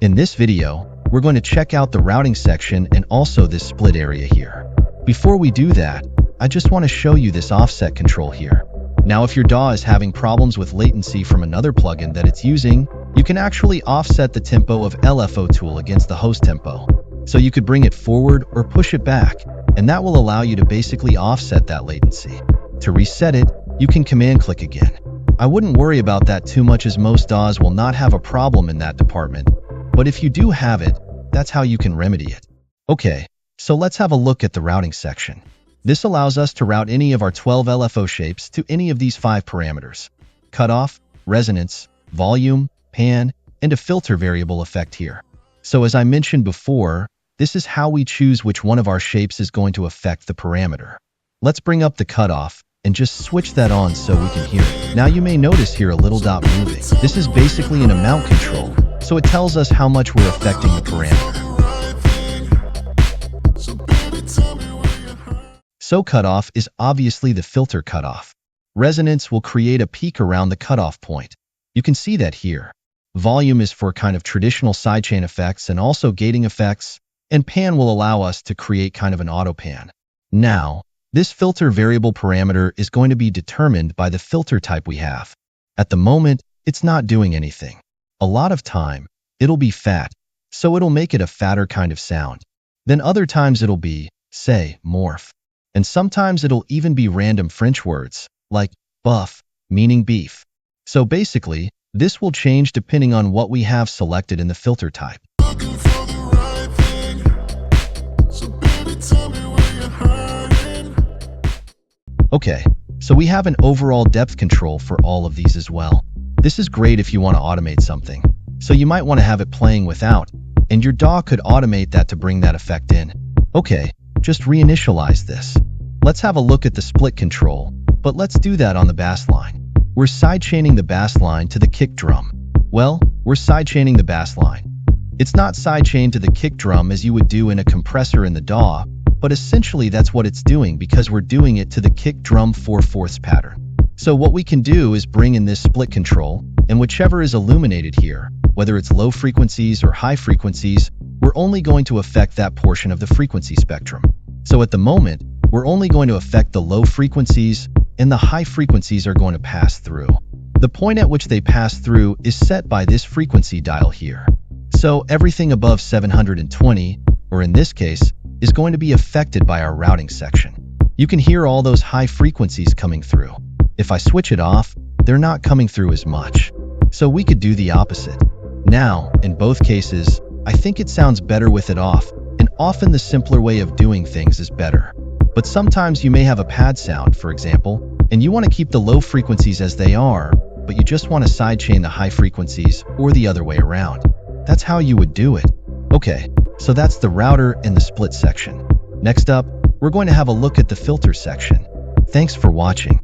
In this video, we're going to check out the routing section and also this split area here. Before we do that, I just want to show you this offset control here. Now, if your DAW is having problems with latency from another plugin that it's using, you can actually offset the tempo of LFO tool against the host tempo. So you could bring it forward or push it back, and that will allow you to basically offset that latency. To reset it, you can command click again. I wouldn't worry about that too much as most DAWs will not have a problem in that department, but if you do have it, that's how you can remedy it. Okay, so let's have a look at the routing section. This allows us to route any of our 12 LFO shapes to any of these 5 parameters: cutoff, resonance, volume, pan, and a filter variable effect here. So as I mentioned before, this is how we choose which one of our shapes is going to affect the parameter. Let's bring up the cutoff and just switch that on so we can hear it. Now you may notice here a little dot moving. This is basically an amount control, so it tells us how much we're affecting the parameter. So cutoff is obviously the filter cutoff. Resonance will create a peak around the cutoff point. You can see that here. Volume is for kind of traditional sidechain effects and also gating effects, and pan will allow us to create kind of an auto pan. Now, this filter variable parameter is going to be determined by the filter type we have. At the moment, it's not doing anything. A lot of time, it'll be fat, so it'll make it a fatter kind of sound. Then other times it'll be, say, morph. And sometimes it'll even be random French words, like buff, meaning beef. So basically, this will change depending on what we have selected in the filter type. Okay, so we have an overall depth control for all of these as well. This is great if you want to automate something. So you might want to have it playing without, and your DAW could automate that to bring that effect in. Okay, just reinitialize this. Let's have a look at the split control, but let's do that on the bass line. We're sidechaining the bass line to the kick drum. Well, we're sidechaining the bass line. It's not sidechained to the kick drum as you would do in a compressor in the DAW, but essentially that's what it's doing because we're doing it to the kick drum 4/4 pattern. So what we can do is bring in this split control, and whichever is illuminated here, whether it's low frequencies or high frequencies, we're only going to affect that portion of the frequency spectrum. So at the moment, we're only going to affect the low frequencies, and the high frequencies are going to pass through. The point at which they pass through is set by this frequency dial here. So everything above 720, or in this case, is going to be affected by our routing section. You can hear all those high frequencies coming through. If I switch it off, they're not coming through as much. So we could do the opposite. Now, in both cases, I think it sounds better with it off, and often the simpler way of doing things is better. But sometimes you may have a pad sound, for example, and you want to keep the low frequencies as they are, but you just want to sidechain the high frequencies or the other way around. That's how you would do it. Okay, so that's the router and the split section. Next up, we're going to have a look at the filter section. Thanks for watching.